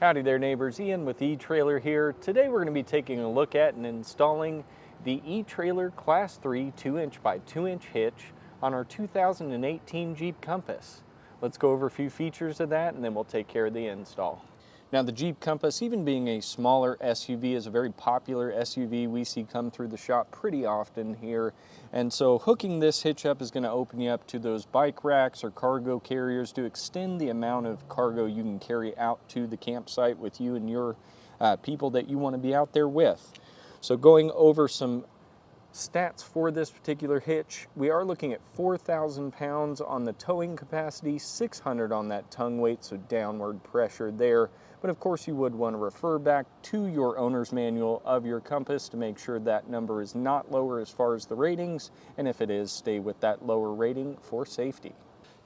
Howdy there neighbors, Ian with eTrailer here. Today we're going to be taking a look at and installing the eTrailer Class 3 2-inch by 2-inch hitch on our 2018 Jeep Compass. Let's go over a few features of that and then we'll take care of the install. Now the Jeep Compass, even being a smaller SUV, is a very popular SUV we see come through the shop pretty often here. And so hooking this hitch up is going to open you up to those bike racks or cargo carriers to extend the amount of cargo you can carry out to the campsite with you and your people that you want to be out there with. So going over some stats for this particular hitch, we are looking at 4,000 pounds on the towing capacity, 600 on that tongue weight, so downward pressure there. But of course you would want to refer back to your owner's manual of your Compass to make sure that number is not lower as far as the ratings, and if it is, stay with that lower rating for safety.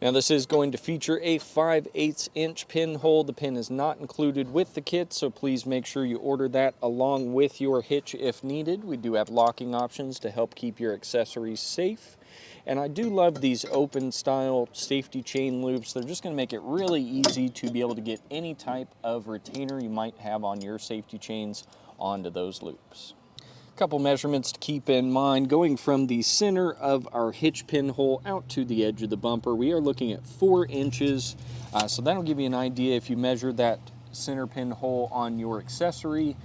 Now this is going to feature a 5/8 inch pinhole. The pin is not included with the kit, so please make sure you order that along with your hitch if needed. We do have locking options to help keep your accessories safe. And I do love these open style safety chain loops. They're just going to make it really easy to be able to get any type of retainer you might have on your safety chains onto those loops. Couple measurements to keep in mind. Going from the center of our hitch pinhole out to the edge of the bumper, we are looking at 4 inches. So that'll give you an idea if you measure that center pinhole on your accessory,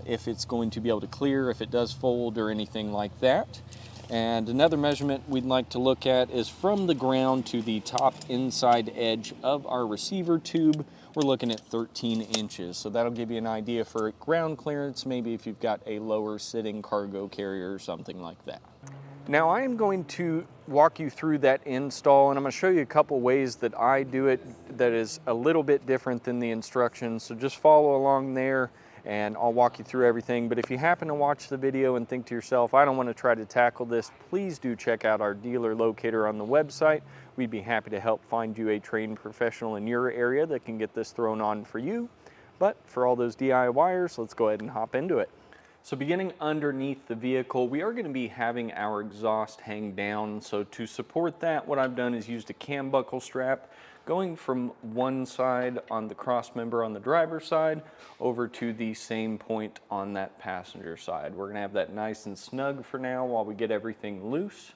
if it's going to be able to clear, if it does fold or anything like that. And another measurement we'd like to look at is from the ground to the top inside edge of our receiver tube. We're looking at 13 inches. So that'll give you an idea for ground clearance, maybe if you've got a lower sitting cargo carrier or something like that. Now I am going to walk you through that install, and I'm going to show you a couple ways that I do it that is a little bit different than the instructions. So just follow along there and I'll walk you through everything. But if you happen to watch the video and think to yourself, I don't want to try to tackle this, please do check out our dealer locator on the website. We'd be happy to help find you a trained professional in your area that can get this thrown on for you. But for all those DIYers, let's go ahead and hop into it. So beginning underneath the vehicle, we are going to be having our exhaust hang down. So to support that, what I've done is used a cam buckle strap going from one side on the cross member on the driver's side over to the same point on that passenger side. We're going to have that nice and snug for now while we get everything loose.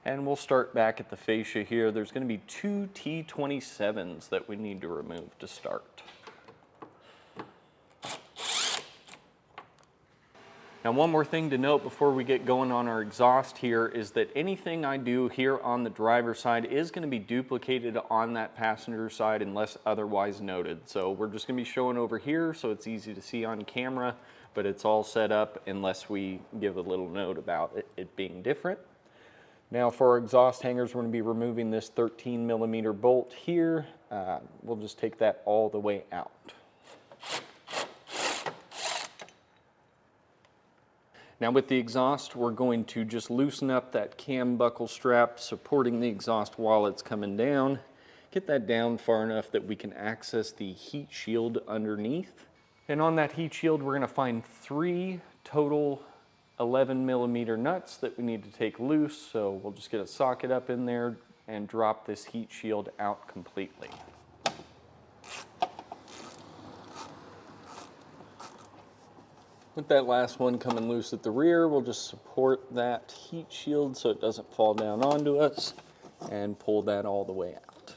And we'll start back at the fascia here. There's going to be 2 T27s that we need to remove to start. Now one more thing to note before we get going on our exhaust here is that anything I do here on the driver's side is going to be duplicated on that passenger side unless otherwise noted. So we're just going to be showing over here so it's easy to see on camera, but it's all set up unless we give a little note about it being different. Now for our exhaust hangers, we're going to be removing this 13mm bolt here. We'll just take that all the way out. Now with the exhaust, we're going to just loosen up that cam buckle strap supporting the exhaust while it's coming down. Get that down far enough that we can access the heat shield underneath. And on that heat shield, we're going to find 3 total 11mm nuts that we need to take loose. So we'll just get a socket up in there and drop this heat shield out completely. With that last one coming loose at the rear, we'll just support that heat shield so it doesn't fall down onto us and pull that all the way out.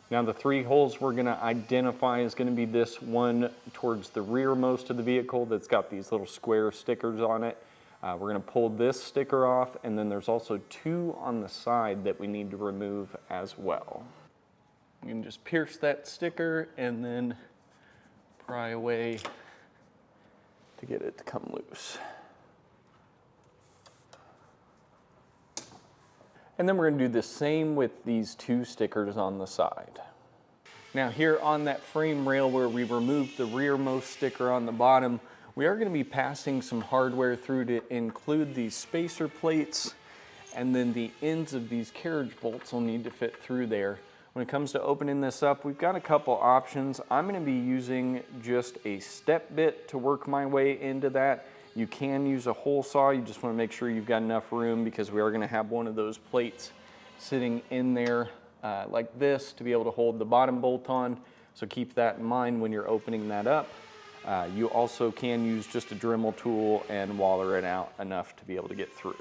Now the 3 holes we're going to identify is going to be this one towards the rearmost of the vehicle that's got these little square stickers on it. We're going to pull this sticker off, and then there's also 2 on the side that we need to remove as well. You can just pierce that sticker and then pry away to get it to come loose. And then we're going to do the same with these 2 stickers on the side. Now here on that frame rail where we removed the rearmost sticker on the bottom, we are going to be passing some hardware through to include these spacer plates, and then the ends of these carriage bolts will need to fit through there. When it comes to opening this up, we've got a couple options. I'm going to be using just a step bit to work my way into that. You can use a hole saw. You just want to make sure you've got enough room, because we are going to have one of those plates sitting in there like this to be able to hold the bottom bolt on. So keep that in mind when you're opening that up. You also can use just a Dremel tool and waller it out enough to be able to get through.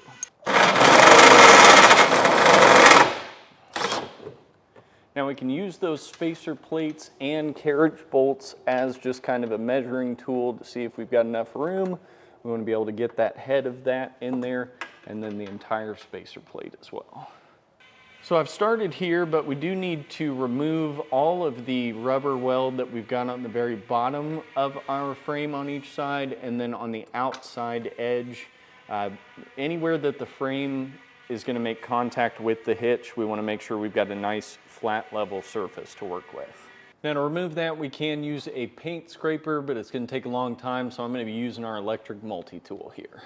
Now we can use those spacer plates and carriage bolts as just kind of a measuring tool to see if we've got enough room. We want to be able to get that head of that in there, and then the entire spacer plate as well. So I've started here, but we do need to remove all of the rubber weld that we've got on the very bottom of our frame on each side, and then on the outside edge. Anywhere that the frame is going to make contact with the hitch, we want to make sure we've got a nice flat level surface to work with. Now to remove that, we can use a paint scraper, but it's going to take a long time, so I'm going to be using our electric multi-tool here.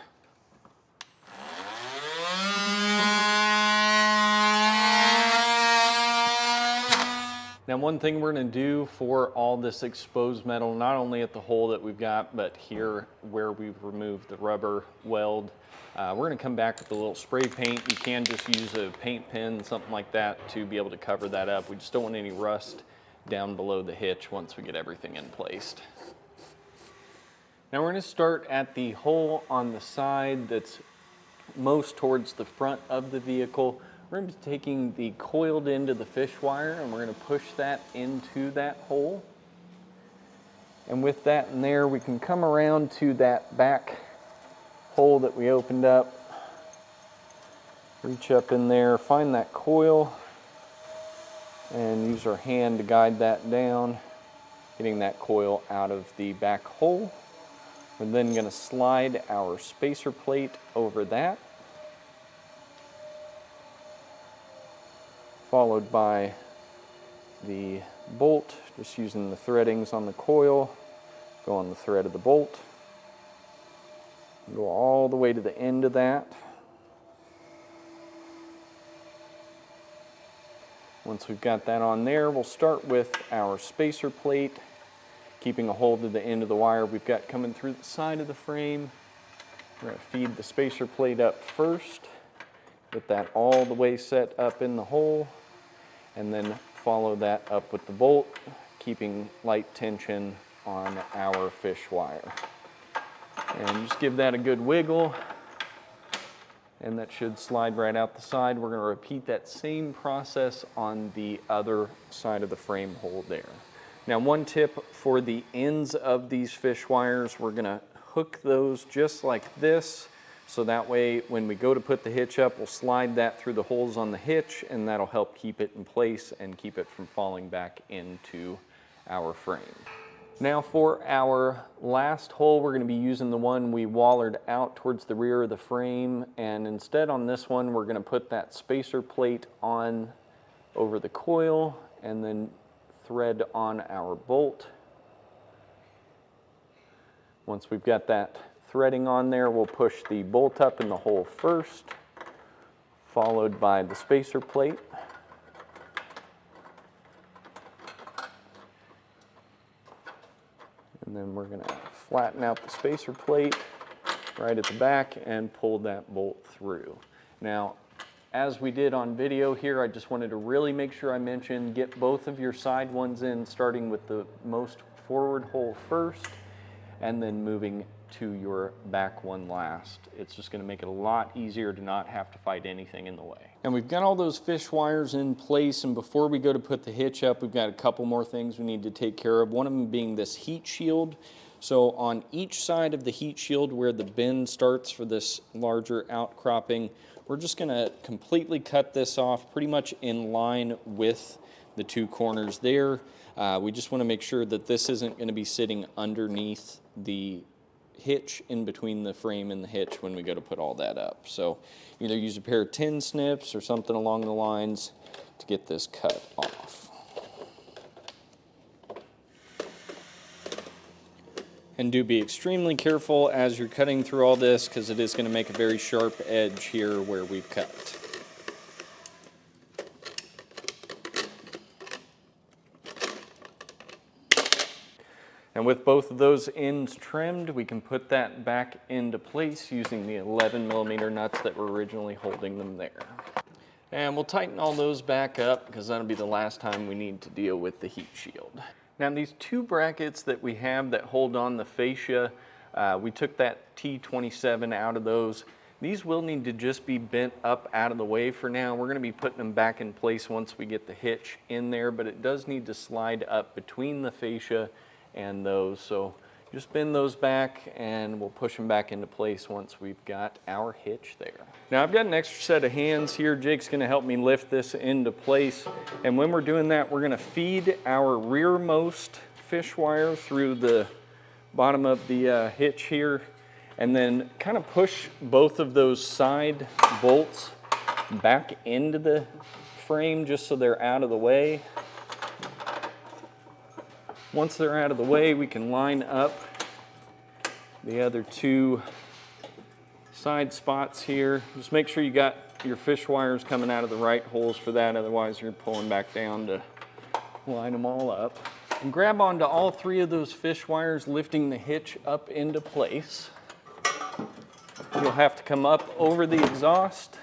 Now one thing we're going to do for all this exposed metal, not only at the hole that we've got, but here where we've removed the rubber weld, we're going to come back with a little spray paint. You can just use a paint pen, something like that, to be able to cover that up. We just don't want any rust down below the hitch once we get everything in place. Now we're going to start at the hole on the side that's most towards the front of the vehicle. We're going to be taking the coiled end of the fish wire, and we're going to push that into that hole. And with that in there, we can come around to that back hole that we opened up, reach up in there, find that coil, and use our hand to guide that down, getting that coil out of the back hole. We're then going to slide our spacer plate over that, followed by the bolt, just using the threadings on the coil, go on the thread of the bolt, go all the way to the end of that. Once we've got that on there, we'll start with our spacer plate, keeping a hold of the end of the wire we've got coming through the side of the frame. We're going to feed the spacer plate up first, get that all the way set up in the hole, and then follow that up with the bolt, keeping light tension on our fish wire. And just give that a good wiggle, and that should slide right out the side. We're going to repeat that same process on the other side of the frame hole there. Now one tip for the ends of these fish wires, we're going to hook those just like this, so that way when we go to put the hitch up, we'll slide that through the holes on the hitch, and that'll help keep it in place and keep it from falling back into our frame. Now for our last hole, we're going to be using the one we wallered out towards the rear of the frame, and instead on this one we're going to put that spacer plate on over the coil and then thread on our bolt. Once we've got that threading on there, we'll push the bolt up in the hole first, followed by the spacer plate. And then we're going to flatten out the spacer plate right at the back and pull that bolt through. Now, as we did on video here, I just wanted to really make sure I mentioned, get both of your side ones in, starting with the most forward hole first, and then moving to your back one last. It's just going to make it a lot easier to not have to fight anything in the way. And we've got all those fish wires in place, and before we go to put the hitch up, we've got a couple more things we need to take care of. One of them being this heat shield. So on each side of the heat shield where the bend starts for this larger outcropping, we're just going to completely cut this off pretty much in line with the two corners there. We just want to make sure that this isn't going to be sitting underneath the hitch in between the frame and the hitch when we go to put all that up. So either use a pair of tin snips or something along the lines to get this cut off. And do be extremely careful as you're cutting through all this, because it is going to make a very sharp edge here where we've cut. And with both of those ends trimmed, we can put that back into place using the 11mm nuts that were originally holding them there. And we'll tighten all those back up because that'll be the last time we need to deal with the heat shield. Now these two brackets that we have that hold on the fascia, we took that T27 out of those. These will need to just be bent up out of the way for now. We're gonna be putting them back in place once we get the hitch in there, but it does need to slide up between the fascia and those. So just bend those back and we'll push them back into place once we've got our hitch there. Now I've got an extra set of hands here. Jake's gonna help me lift this into place. And when we're doing that, we're gonna feed our rearmost fish wire through the bottom of the hitch here, and then kind of push both of those side bolts back into the frame just so they're out of the way. Once they're out of the way, we can line up the other two side spots here. Just make sure you got your fish wires coming out of the right holes for that, otherwise you're pulling back down to line them all up. And grab onto all three of those fish wires, lifting the hitch up into place. You'll have to come up over the exhaust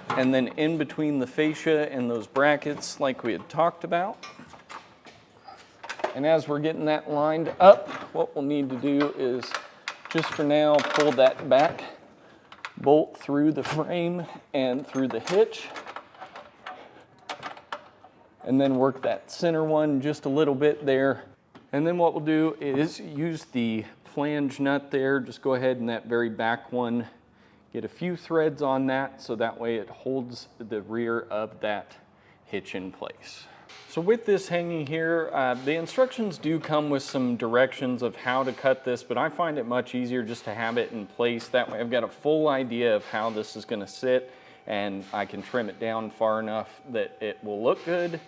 and then in between the fascia and those brackets like we had talked about. And as we're getting that lined up, what we'll need to do is just for now pull that back bolt through the frame and through the hitch, and then work that center one just a little bit there. And then what we'll do is use the flange nut there. Just go ahead and that very back one, get a few threads on that so that way it holds the rear of that hitch in place. So with this hanging here, the instructions do come with some directions of how to cut this, but I find it much easier just to have it in place. That way I've got a full idea of how this is going to sit, and I can trim it down far enough that it will look good.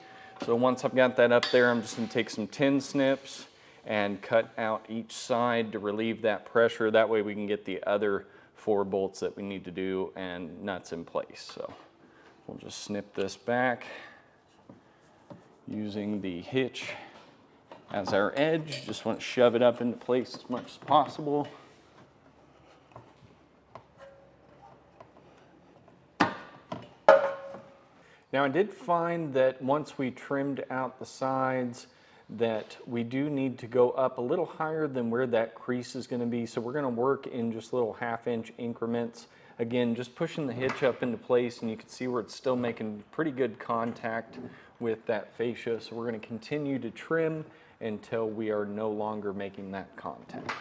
So once I've got that up there, I'm just going to take some tin snips and cut out each side to relieve that pressure. That way we can get the other 4 bolts that we need to do and nuts in place. So we'll just snip this back using the hitch as our edge. Just want to shove it up into place as much as possible. Now I did find that once we trimmed out the sides that we do need to go up a little higher than where that crease is going to be. So we're going to work in just little 1/2-inch increments. Again, just pushing the hitch up into place, and you can see where it's still making pretty good contact with that fascia. So we're going to continue to trim until we are no longer making that contact.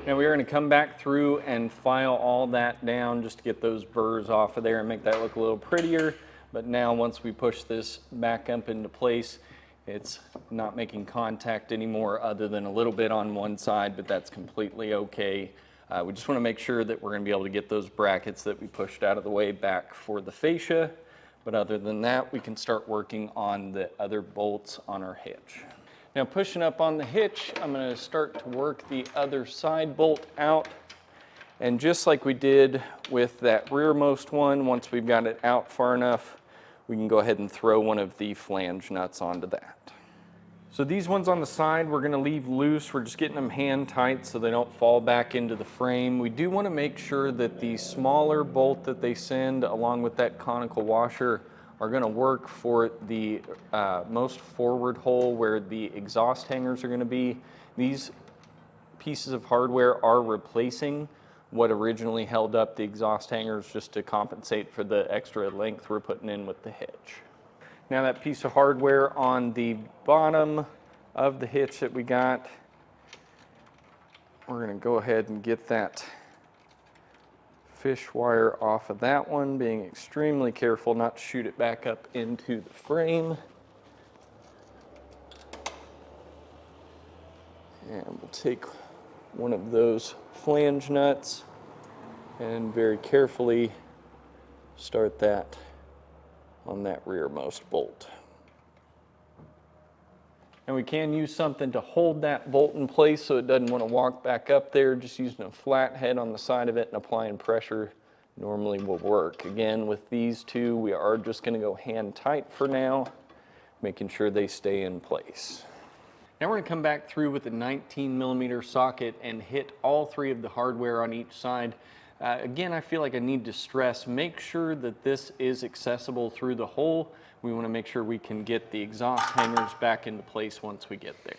Now we are going to come back through and file all that down just to get those burrs off of there and make that look a little prettier. But now once we push this back up into place, it's not making contact anymore other than a little bit on one side, but that's completely okay. We just want to make sure that we're going to be able to get those brackets that we pushed out of the way back for the fascia. But other than that, we can start working on the other bolts on our hitch. Now pushing up on the hitch, I'm going to start to work the other side bolt out. And just like we did with that rearmost one, once we've got it out far enough, we can go ahead and throw one of the flange nuts onto that. So these ones on the side, we're going to leave loose. We're just getting them hand tight so they don't fall back into the frame. We do want to make sure that the smaller bolt that they send along with that conical washer are going to work for the most forward hole where the exhaust hangers are going to be. These pieces of hardware are replacing what originally held up the exhaust hangers just to compensate for the extra length we're putting in with the hitch. Now that piece of hardware on the bottom of the hitch that we got, we're going to go ahead and get that fish wire off of that one, being extremely careful not to shoot it back up into the frame. And we'll take one of those flange nuts and very carefully start that on that rearmost bolt. And we can use something to hold that bolt in place so it doesn't want to walk back up there. Just using a flat head on the side of it and applying pressure normally will work. Again, with these two, we are just going to go hand tight for now, making sure they stay in place. Now we're going to come back through with a 19mm socket and hit all three of the hardware on each side. Again, I feel like I need to stress, make sure that this is accessible through the hole. We want to make sure we can get the exhaust hangers back into place once we get there.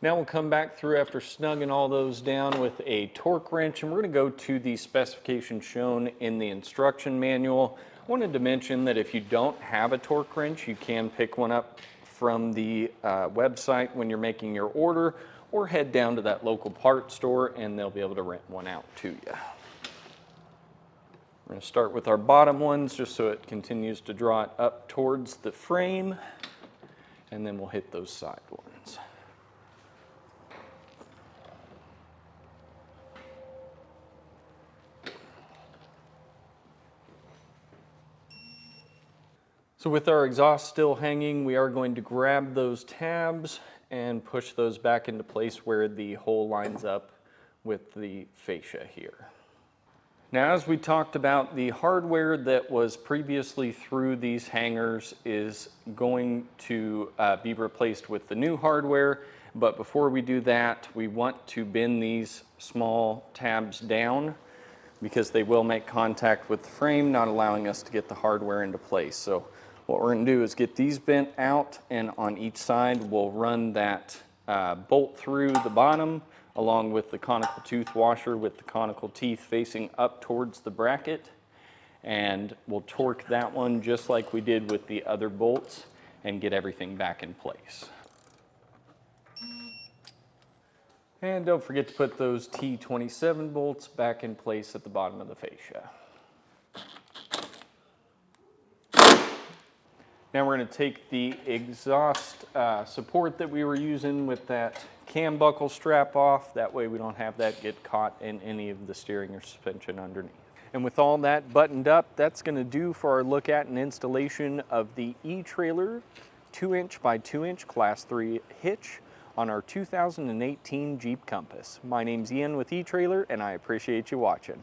Now we'll come back through after snugging all those down with a torque wrench, and we're going to go to the specifications shown in the instruction manual. I wanted to mention that if you don't have a torque wrench, you can pick one up from the website when you're making your order, or head down to that local parts store and they'll be able to rent one out to you. We're going to start with our bottom ones just so it continues to draw it up towards the frame, and then we'll hit those side ones. So with our exhaust still hanging, we are going to grab those tabs and push those back into place where the hole lines up with the fascia here. Now, as we talked about, the hardware that was previously through these hangers is going to be replaced with the new hardware. But before we do that, we want to bend these small tabs down because they will make contact with the frame, not allowing us to get the hardware into place. So what we're going to do is get these bent out, and on each side we'll run that bolt through the bottom along with the conical tooth washer with the conical teeth facing up towards the bracket, and we'll torque that one just like we did with the other bolts and get everything back in place. And don't forget to put those T27 bolts back in place at the bottom of the fascia. Now we're going to take the exhaust support that we were using with that cam buckle strap off. That way we don't have that get caught in any of the steering or suspension underneath. And with all that buttoned up, that's going to do for our look at and installation of the etrailer 2" by 2" Class 3 hitch on our 2018 Jeep Compass. My name's Ian with etrailer, and I appreciate you watching.